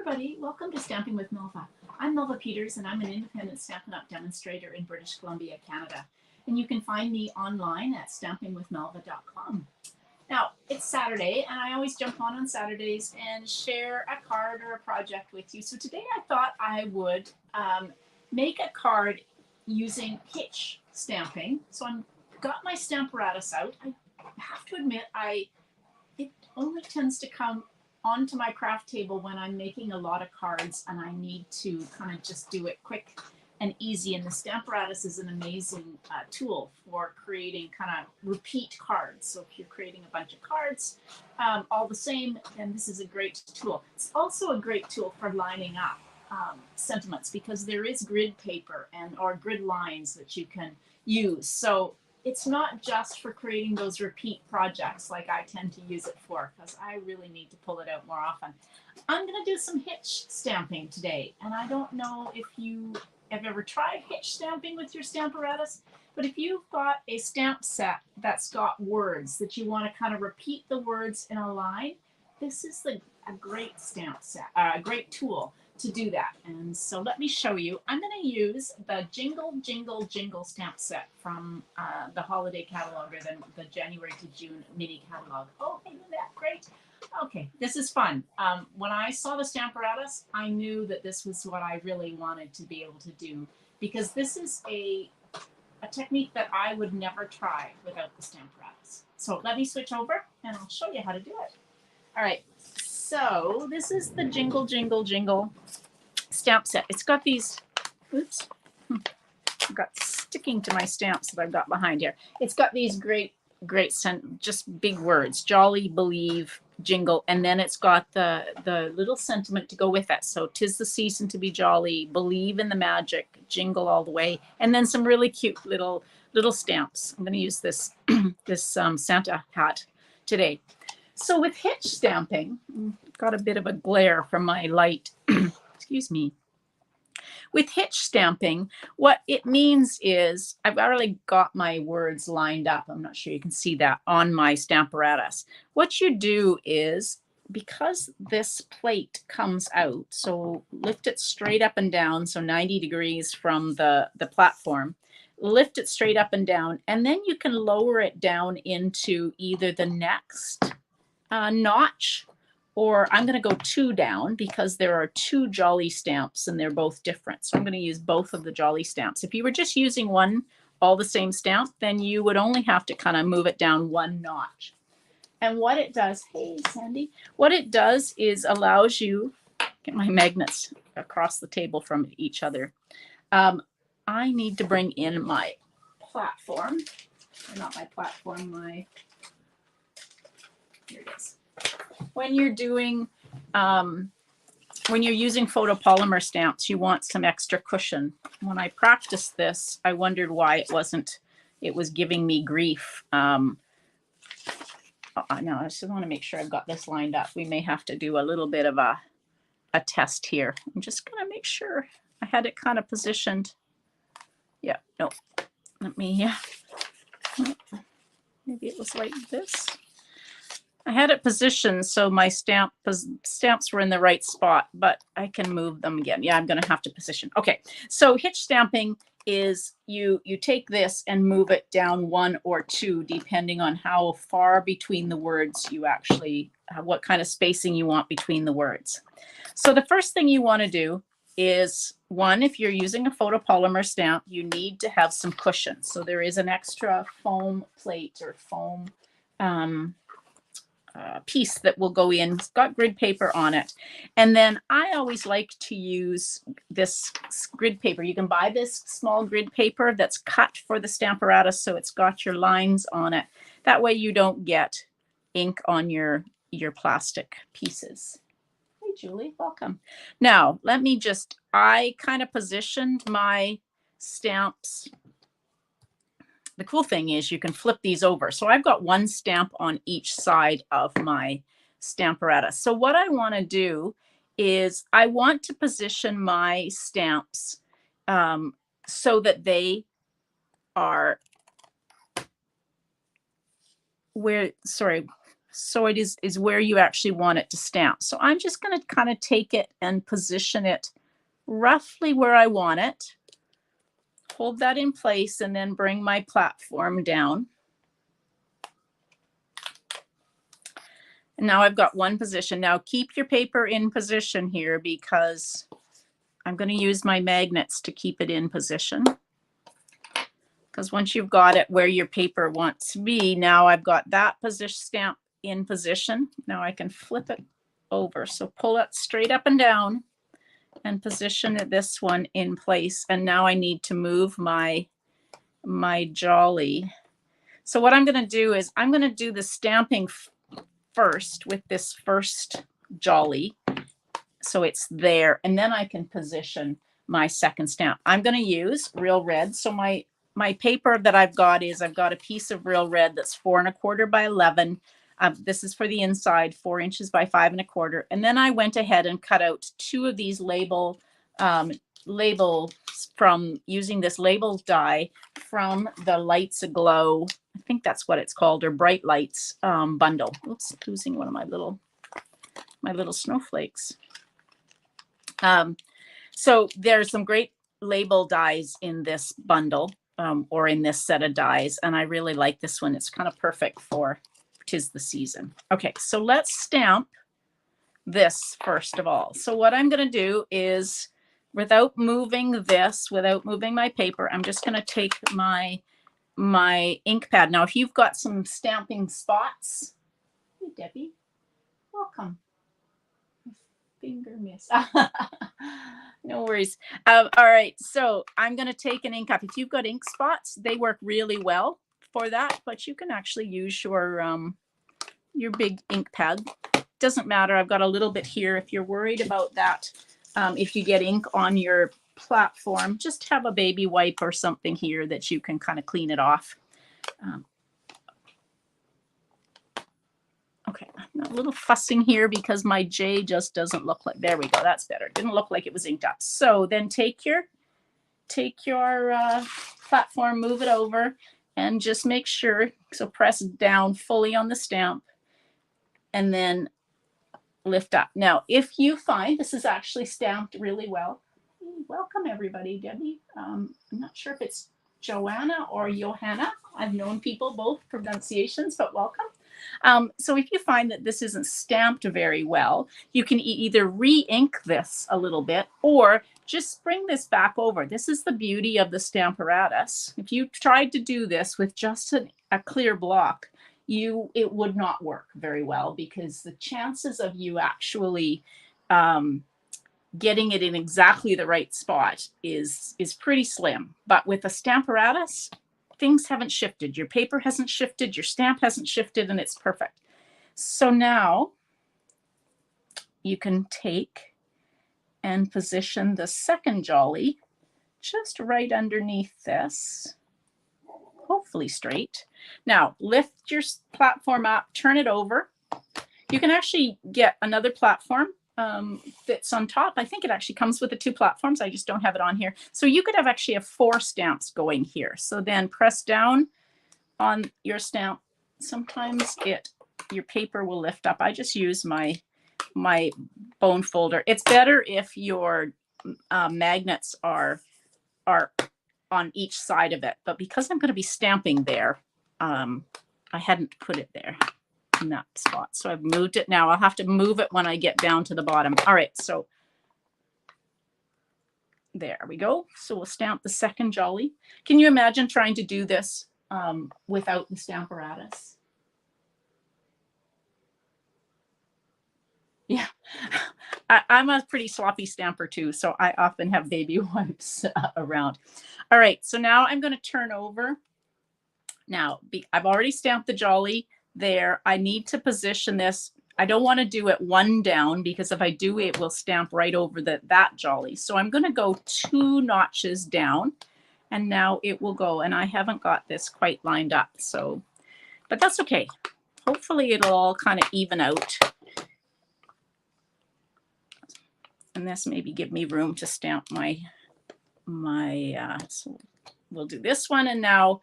everybody, welcome to Stamping with Melva. I'm Melva Peters and I'm an independent Stampin Up demonstrator in British Columbia, Canada. And you can find me online at stampingwithmelva.com. Now, it's Saturday and I always jump on Saturdays and share a card or a project with you. So today I thought I would make a card using Hitch Stamping. So I've got my Stamparatus out. I have to admit, it only tends to come onto my craft table when I'm making a lot of cards and I need to kind of just do it quick and easy. And the Stamparatus is an amazing tool for creating kind of repeat cards. So if you're creating a bunch of cards all the same, then this is a great tool. It's also a great tool for lining up sentiments because there is grid paper or grid lines that you can use. So it's not just for creating those repeat projects like I tend to use it for, because I really need to pull it out more often. I'm going to do some hitch stamping today, and I don't know if you have ever tried hitch stamping with your Stamparatus, but if you've got a stamp set that's got words that you want to kind of repeat the words in a line, this is a great stamp set, a great tool to do that. And so let me show you. I'm going to use the Jingle stamp set from the holiday catalog, or the January to June mini catalog. Oh, isn't that great? Okay, this is fun. When I saw the Stamparatus, I knew that this was what I really wanted to be able to do, because this is a technique that I would never try without the Stamparatus. So let me switch over and I'll show you how to do it. All right. So this is the Jingle stamp set. It's got these, oops, I've got sticking to my stamps that I've got behind here. It's got these great, just big words: jolly, believe, jingle, and then it's got the little sentiment to go with that. So 'tis the season to be jolly, believe in the magic, jingle all the way, and then some really cute little stamps. I'm going to use this Santa hat today. So with hitch stamping, got a bit of a glare from my light, excuse me. With hitch stamping, what it means is I've already got my words lined up. I'm not sure you can see that on my Stamparatus. What you do is, because this plate comes out, so lift it straight up and down, so 90 degrees from the platform, lift it straight up and down, and then you can lower it down into either the next notch, or I'm going to go 2 down because there are 2 jolly stamps and they're both different. So I'm going to use both of the jolly stamps. If you were just using one, all the same stamp, then you would only have to kind of move it down 1 notch. And what it does, hey Sandy, what it does is allows you, get my magnets across the table from each other. I need to bring in my platform, or not my platform, here it is. When you're doing, when you're using photopolymer stamps, you want some extra cushion. When I practiced this, I wondered why it was giving me grief. No, I just want to make sure I've got this lined up. We may have to do a little bit of a test here. I'm just going to make sure I had it kind of positioned. Yeah, no, let me, maybe it was like this. I had it positioned so my stamps were in the right spot, but I can move them again. Yeah, I'm going to have to position. Okay, so hitch stamping is you take this and move it down 1 or 2, depending on how far between the words you actually, what kind of spacing you want between the words. So the first thing you want to do is, one, if you're using a photopolymer stamp, you need to have some cushion. So there is an extra foam plate or foam piece that will go in. It's got grid paper on it. And then I always like to use this grid paper. You can buy this small grid paper that's cut for the Stamparatus, so it's got your lines on it. That way you don't get ink on your plastic pieces. Hey Julie, welcome. Now let me just, I kind of positioned my stamps. The cool thing is you can flip these over. So I've got 1 stamp on each side of my Stamparatus. So what I want to do is I want to position my stamps so that they are where, sorry, So it is where you actually want it to stamp. So I'm just going to kind of take it and position it roughly where I want it. Hold that in place and then bring my platform down. And now I've got one position. Now keep your paper in position here because I'm going to use my magnets to keep it in position. Because once you've got it where your paper wants to be, now I've got that position stamp in position. Now I can flip it over. So pull it straight up and down and position this one in place. And now I need to move my jolly. So what I'm going to do is I'm going to do the stamping first with this first jolly. So it's there. And then I can position my second stamp. I'm going to use real red. So my paper that I've got a piece of real red that's 4 1/4 by 11. This is for the inside, 4 inches by 5 1/4. And then I went ahead and cut out 2 of these labels from using this label die from the Lights Aglow. I think that's what it's called, or Bright Lights bundle. Oops, losing one of my little snowflakes. So there's some great label dies in this bundle. Or in this set of dies, and I really like this one. It's kind of perfect for 'tis the season. Okay, so let's stamp this first of all. So what I'm going to do is, without moving my paper, I'm just going to take my ink pad. Now, if you've got some stamping spots, hey Debbie, welcome. Finger miss. No worries. All right, so I'm going to take an ink up. If you've got ink spots, they work really well for that, but you can actually use your big ink pad. Doesn't matter. I've got a little bit here. If you're worried about that, if you get ink on your platform, just have a baby wipe or something here that you can kind of clean it off. Okay, I'm a little fussing here because my J just doesn't look like, there we go, that's better. It didn't look like it was inked up. So then take your platform, move it over, and just make sure, so press down fully on the stamp, and then lift up. Now, if you find this is actually stamped really well, welcome everybody, Debbie. I'm not sure if it's Joanna or Johanna. I've known people both pronunciations, but welcome. So if you find that this isn't stamped very well, you can either re-ink this a little bit or just bring this back over. This is the beauty of the Stamparatus. If you tried to do this with just a clear block, it would not work very well, because the chances of you actually getting it in exactly the right spot is pretty slim. But with a Stamparatus, things haven't shifted. Your paper hasn't shifted, your stamp hasn't shifted, and it's perfect. So now you can take and position the second jolly just right underneath this, hopefully straight. Now lift your platform up, turn it over. You can actually get another platform that's on top. I think it actually comes with the 2 platforms. I just don't have it on here. So you could actually have 4 stamps going here. So then press down on your stamp. Sometimes your paper will lift up. I just use my bone folder. It's better if your magnets are on each side of it. But because I'm going to be stamping there, I hadn't put it there in that spot. So I've moved it now. I'll have to move it when I get down to the bottom. All right, so there we go. So we'll stamp the second jolly. Can you imagine trying to do this without the Stamparatus? Yeah, I'm a pretty sloppy stamper too, so I often have baby wipes around. All right, so now I'm going to turn over. Now, I've already stamped the jolly there. I need to position this. I don't want to do it 1 down, because if I do, it will stamp right over that jolly. So I'm going to go 2 notches down, and now it will go. And I haven't got this quite lined up, so, but that's okay. Hopefully it'll all kind of even out. And this maybe give me room to stamp so we'll do this one. And now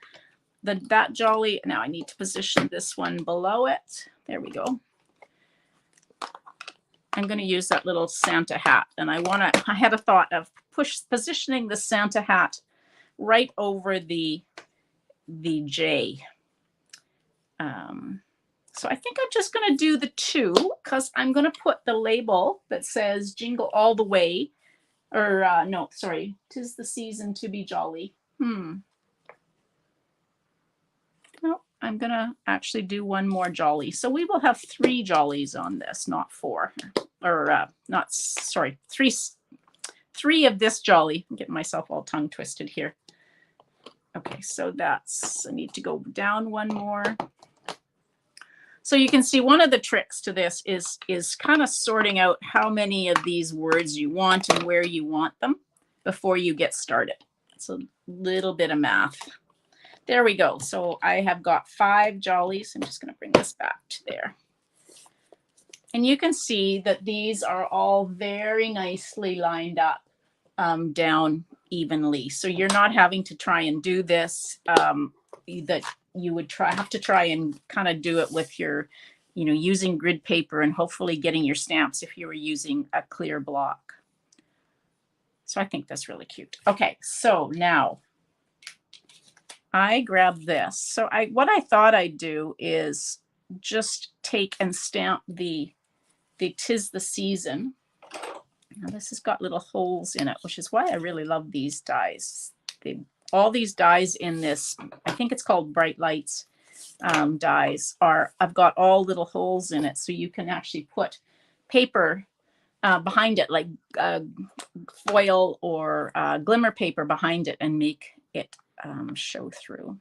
that jolly, now I need to position this one below it. There we go. I'm going to use that little Santa hat, and I had a thought of positioning the Santa hat right over the J. So I think I'm just going to do the 2 because I'm going to put the label that says Jingle All the Way, or no, sorry, 'tis the season to be jolly. No, I'm going to actually do one more jolly. So we will have 3 jollies on this, not 4, or not, sorry, 3 of this jolly. I'm getting myself all tongue twisted here. Okay, so that's, I need to go down one more. So you can see one of the tricks to this is kind of sorting out how many of these words you want and where you want them before you get started. It's a little bit of math. There we go. So I have got 5 jollies. I'm just going to bring this back to there. And you can see that these are all very nicely lined up down evenly. So you're not having to try and do this that you would have to try and kind of do it with your, you know, using grid paper and hopefully getting your stamps if you were using a clear block. So I think that's really cute. Okay, so now I grab this. So what I thought I'd do is just take and stamp the 'tis the season. Now this has got little holes in it, which is why I really love these dies. All these dies in this, I think it's called Bright Lights dies, I've got all little holes in it, so you can actually put paper behind it, like foil or glimmer paper behind it, and make it show through.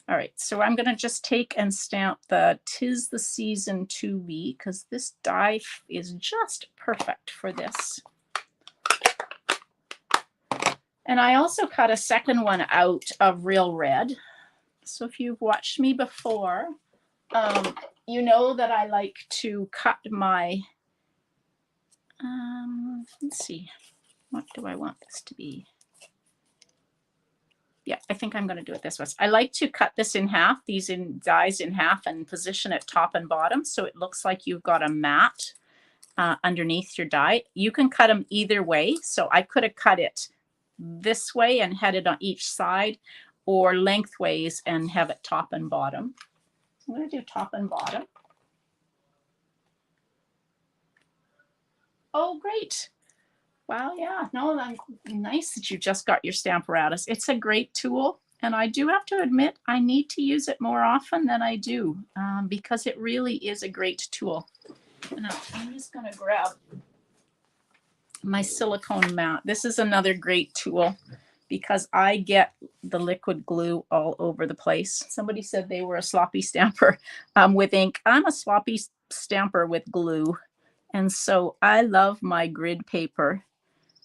All right, so I'm going to just take and stamp the 'tis the season to be, because this die is just perfect for this. And I also cut a second one out of real red. So if you've watched me before, you know that I like to cut my, let's see, what do I want this to be? Yeah, I think I'm going to do it this way. I like to cut this in half, these dies in half, and position it top and bottom so it looks like you've got a mat underneath your die. You can cut them either way. So I could have cut it this way and had it on each side, or lengthways and have it top and bottom. I'm going to do top and bottom. Oh, great. Wow, yeah, no, nice that you just got your Stamparatus. It's a great tool, and I do have to admit I need to use it more often than I do because it really is a great tool. Now, I'm just going to grab my silicone mat. This is another great tool because I get the liquid glue all over the place. Somebody said they were a sloppy stamper with ink. I'm a sloppy stamper with glue, and so I love my grid paper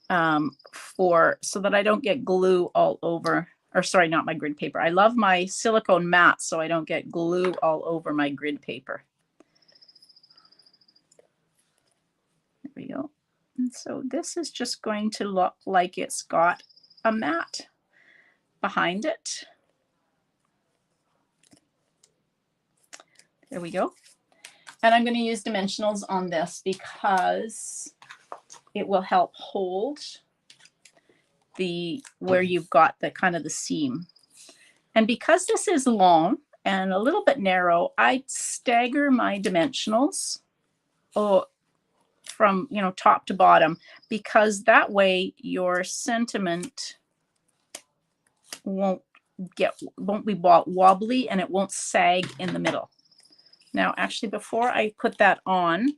so that I don't get glue all over, or sorry, not my grid paper. I love my silicone mat so I don't get glue all over my grid paper. There we go. And so this is just going to look like it's got a mat behind it. There we go. And I'm going to use dimensionals on this because it will help hold where you've got the kind of the seam. And because this is long and a little bit narrow, I stagger my dimensionals from, you know, top to bottom, because that way your sentiment won't be wobbly and it won't sag in the middle. Now, actually, before I put that on,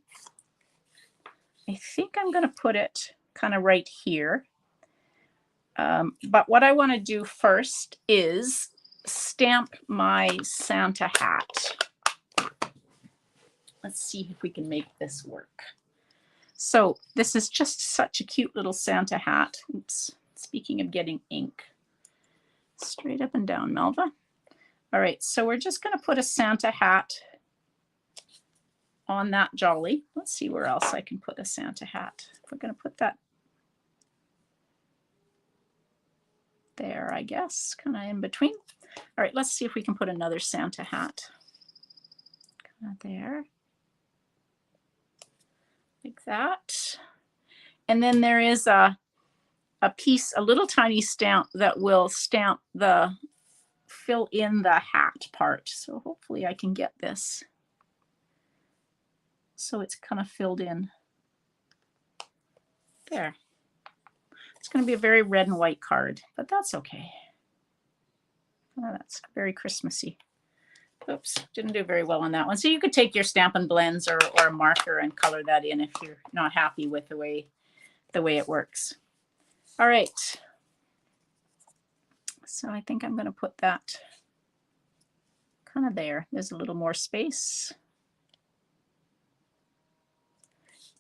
I think I'm going to put it kind of right here. But what I want to do first is stamp my Santa hat. Let's see if we can make this work. So this is just such a cute little Santa hat. Oops, speaking of getting ink. Straight up and down, Melva. All right, so we're just going to put a Santa hat on that jolly. Let's see where else I can put a Santa hat. We're going to put that there, I guess, kind of in between. All right, let's see if we can put another Santa hat there, like that. And then there is a piece, a little tiny stamp that will stamp the, fill in the hat part. So hopefully I can get this so it's kind of filled in. There. It's going to be a very red and white card, but that's okay. Oh, that's very Christmassy. Oops, didn't do very well on that one. So you could take your Stampin' Blends or a marker and color that in if you're not happy with the way it works. All right. So I think I'm going to put that kind of there. There's a little more space.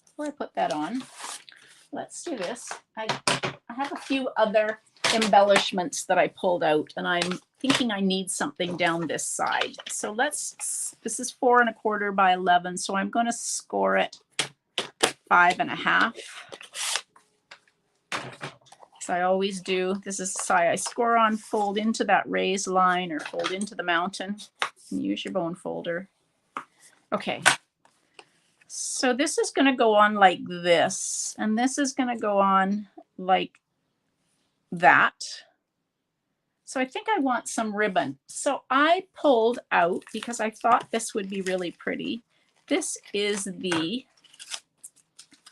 Before I put that on, let's do this. I have a few other embellishments that I pulled out, and I'm thinking I need something down this side. So this is 4 1/4 by 11, so I'm going to score it 5 1/2. As I always do. This is the side I score on, fold into that raised line or fold into the mountain, and use your bone folder. Okay. So this is going to go on like this, and this is going to go on like that. So I think I want some ribbon. So I pulled out, because I thought this would be really pretty. This is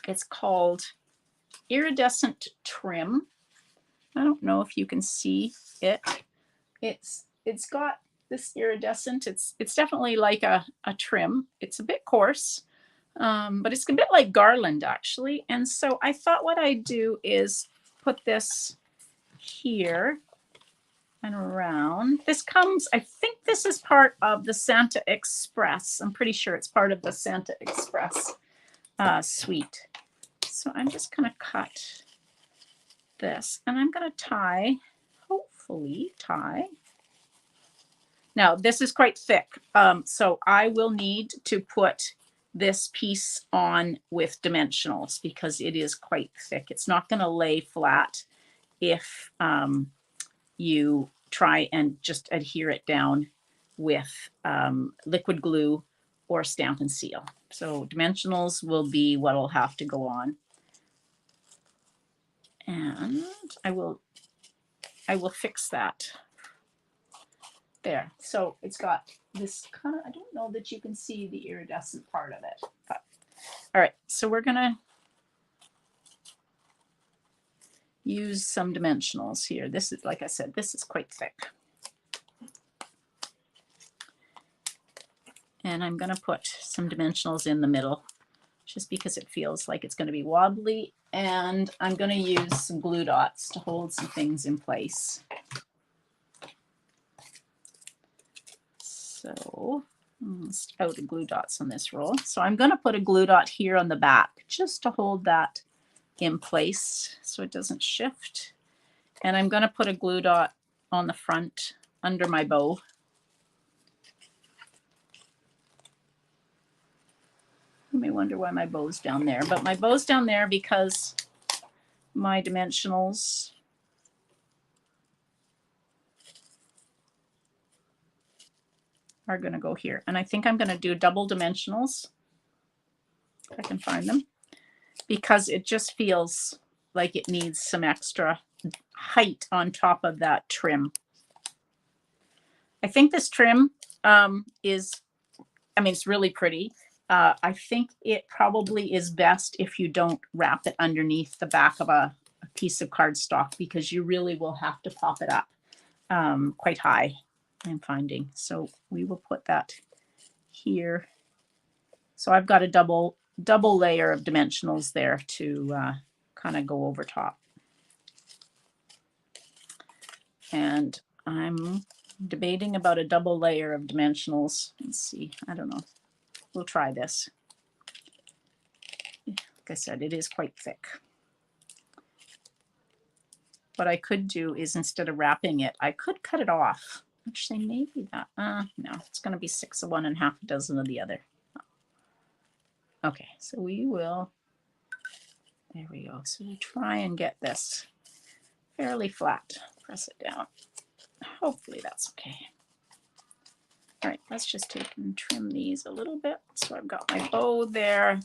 it's called Iridescent Trim. I don't know if you can see it. It's got this iridescent. It's definitely like a trim. It's a bit coarse. But it's a bit like garland actually. And so I thought what I'd do is put this here and around. This comes, I think this is part of the Santa Express. I'm pretty sure it's part of the Santa Express suite. So I'm just going to cut this and I'm going to tie, hopefully tie. Now this is quite thick. So I will need to put this piece on with dimensionals because it is quite thick. It's not going to lay flat if you try and just adhere it down with liquid glue or Stampin' Seal. So dimensionals will be what will have to go on. And I will fix that. There. So it's got this kind of, I don't know that you can see the iridescent part of it. But, all right, so we're going to use some dimensionals here. This is, like I said, this is quite thick. And I'm going to put some dimensionals in the middle just because it feels like it's going to be wobbly. And I'm going to use some glue dots to hold some things in place. So let's out the glue dots on this roll. So I'm going to put a glue dot here on the back just to hold that in place so it doesn't shift. And I'm going to put a glue dot on the front under my bow. You may wonder why my bow's down there, but my bow's down there because my dimensionals are going to go here. And I think I'm going to do double dimensionals, if I can find them, because it just feels like it needs some extra height on top of that trim. I think this trim is, I mean, it's really pretty. I think it probably is best if you don't wrap it underneath the back of a piece of cardstock because you really will have to pop it up quite high, I'm finding. So we will put that here. So I've got a double layer of dimensionals there to kind of go over top. And I'm debating about a double layer of dimensionals. Let's see, I don't know. We'll try this. Like I said, it is quite thick. What I could do is instead of wrapping it, I could cut it off. Actually, maybe that. No, it's going to be 6 of one and half a dozen of the other. Okay, so we will. There we go. So we'll try and get this fairly flat. Press it down. Hopefully that's okay. All right, let's just take and trim these a little bit. So I've got my bow there.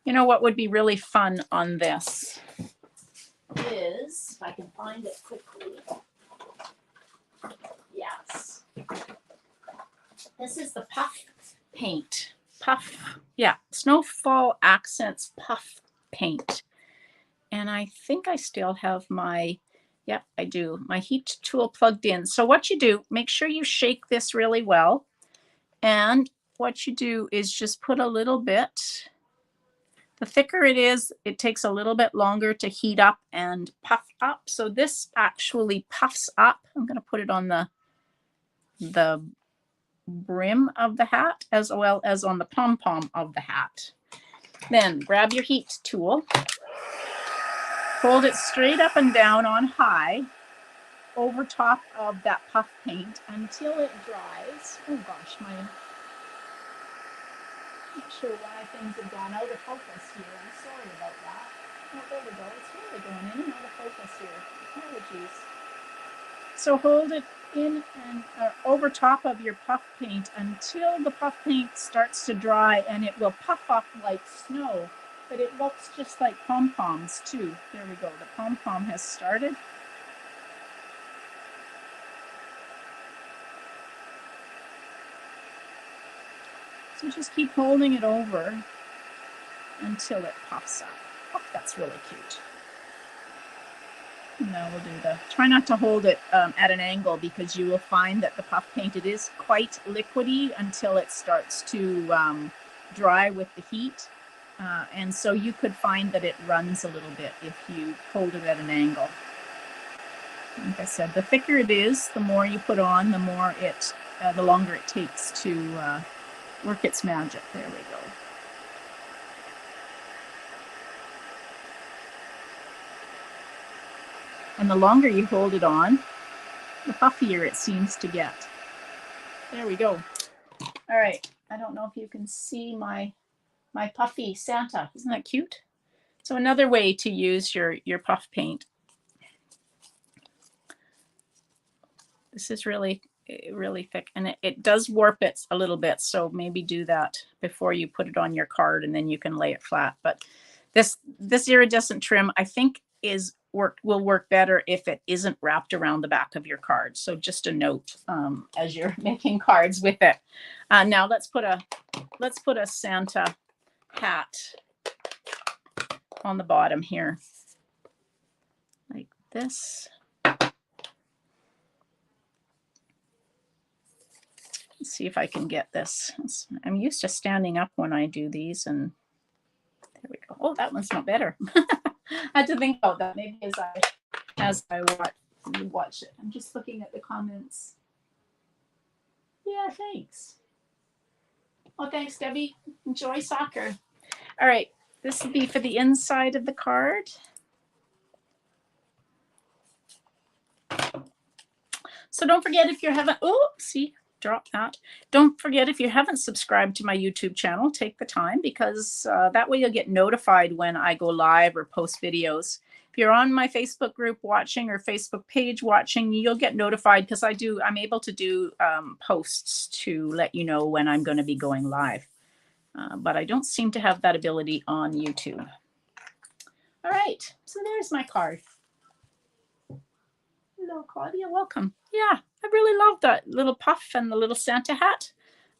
You know what would be really fun on this is, if I can find it quickly. Yes. This is the puff paint. Puff, yeah, Snowfall Accents puff paint. And I think I still have my, yep, I do, my heat tool plugged in. So what you do, make sure you shake this really well. And what you do is just put a little bit, the thicker it is, it takes a little bit longer to heat up and puff up. So this actually puffs up. I'm going to put it on the brim of the hat as well as on the pom-pom of the hat. Then grab your heat tool, hold it straight up and down on high over top of that puff paint until it dries. Oh gosh, I'm not sure why things have gone out of focus here. I'm sorry about that. Oh, there we go. It's really going in and out of focus here. Apologies. So hold it in and over top of your puff paint until the puff paint starts to dry, and it will puff up like snow, but it looks just like pom-poms too. There we go. The pom-pom has started. So just keep holding it over until it puffs up. Oh, that's really cute. Now we'll do the, try not to hold it at an angle, because you will find that the puff paint, it is quite liquidy until it starts to dry with the heat. And so you could find that it runs a little bit if you hold it at an angle. Like I said, the thicker it is, the more you put on, the more it, the longer it takes to work its magic. There we go. And the longer you hold it on, the puffier it seems to get. There we go. All right. I don't know if you can see my puffy Santa. Isn't that cute? So another way to use your puff paint. This is really thick, and it does warp it a little bit. So maybe do that before you put it on your card, and then you can lay it flat. But this iridescent trim, I think, will work better if it isn't wrapped around the back of your card. So just a note as you're making cards with it. Now let's put a Santa hat on the bottom here, like this. Let's see if I can get this. I'm used to standing up when I do these, and there we go. Oh, that one's not better. I had to think about that maybe as I watch it. I'm just looking at the comments. Yeah, thanks. Oh, thanks, Debbie. Enjoy soccer. All right, this will be for the inside of the card. So don't forget, if you haven't, oh, see, drop that. Don't forget, if you haven't subscribed to my YouTube channel, take the time, because that way you'll get notified when I go live or post videos. If you're on my Facebook group watching or Facebook page watching, you'll get notified, because I'm able to do posts to let you know when I'm going to be going live. But I don't seem to have that ability on YouTube. All right, so there's my card. Hello, Claudia, welcome. Yeah, I really love that little puff and the little Santa hat.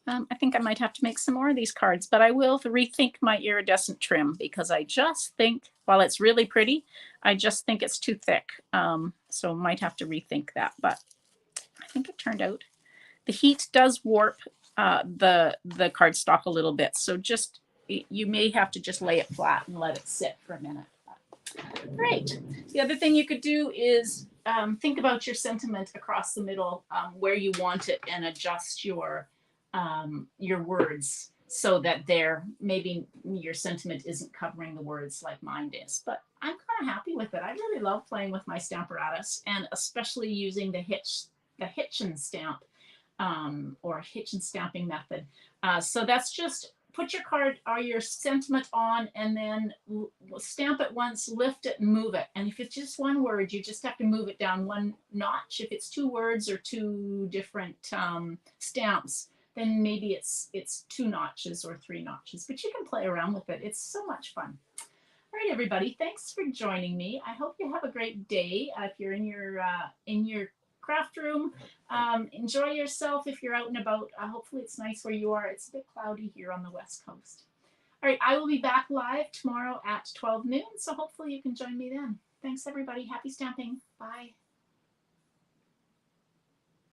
I think I might have to make some more of these cards, but I will rethink my iridescent trim, because I just think, while it's really pretty, I just think it's too thick. So might have to rethink that, but I think it turned out. The heat does warp the cardstock a little bit, so just, you may have to just lay it flat and let it sit for a minute. Right. The other thing you could do is think about your sentiment across the middle, where you want it, and adjust your words so that maybe your sentiment isn't covering the words like mine is. But I'm kind of happy with it. I really love playing with my Stamparatus, and especially using the Hitch and Stamp or Hitch and Stamping method. So that's just put your card or your sentiment on, and then stamp it once, lift it, and move it. And if it's just one word, you just have to move it down one notch. If it's 2 words or 2 different stamps, then maybe it's 2 notches or 3 notches. But you can play around with it. It's so much fun. All right, everybody, thanks for joining me. I hope you have a great day. If you're in your craft room, enjoy yourself. If you're out and about, hopefully it's nice where you are. It's a bit cloudy here on the West Coast. All right, I will be back live tomorrow at 12 noon, so hopefully you can join me then. Thanks, everybody. Happy stamping. Bye.